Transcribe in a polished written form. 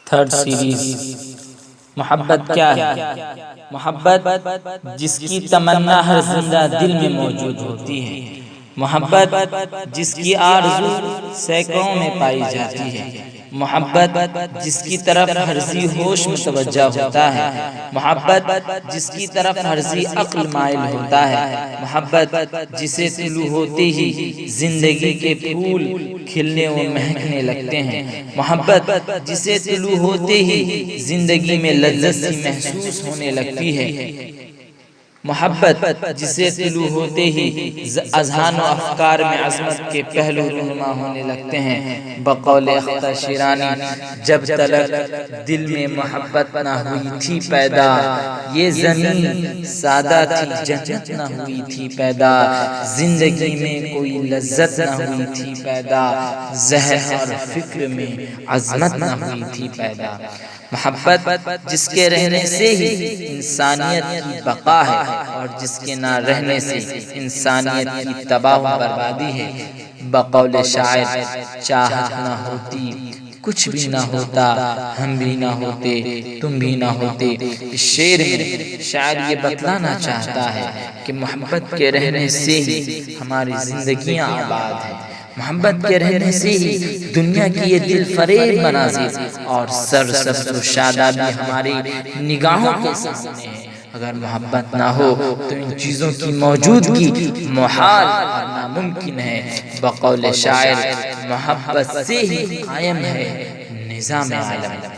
Third series محبت کیا ہے؟ محبت جس کی تمنا ہر زندہ دل میں موجود ہوتی ہے، محبت جس کی آرزو سینکڑوں میں پائی جاتی ہے، محبت جس کی طرف ہر ذی ہوش متوجہ ہوتا ہے، محبت جس کی طرف ہر ذی عقل مائل ہوتا ہے، محبت جسے طلوع ہوتے ہی زندگی کے پھول کھلنے و مہکنے لگتے ہیں، محبت جسے طلوع ہوتے ہی زندگی میں لذت سی محسوس ہونے لگتی ہے، محبت جسے طلوع ہوتے ہی اذہان و افکار میں عظمت کے پہلو رونما ہونے لگتے ہیں۔ بقول اختر شیرانی، جب تلک دل میں محبت نہ ہوئی تھی پیدا، یہ زمین سادہ تھی جنت نہ ہوئی تھی پیدا، زندگی میں کوئی لذت نہ ہوئی تھی پیدا، ذہن اور فکر میں عظمت نہ ہوئی تھی پیدا۔ محبت جس کے رہنے سے ہی انسانیت کی بقا ہے اور جس کے نہ رہنے سے انسانیت کی تباہ و بربادی ہے۔ بقول شاعر، چاہت نہ ہوتی کچھ بھی نہ ہوتا، ہم بھی نہ ہوتے تم بھی نہ ہوتے۔ اس شعر میں شاعر یہ بتلانا چاہتا ہے کہ محبت کے رہنے سے ہی ہماری زندگیاں آباد ہیں، محبت کے رہنے سے ہی دنیا کی یہ دل فریب مناظر اور سرسبز و شادابی ہماری نگاہوں کے سامنے ہے۔ اگر محبت نہ ہو تو ان چیزوں کی موجودگی محال اور ناممکن ہے۔ بقول شاعر، محبت سے ہی قائم ہے نظام عالم۔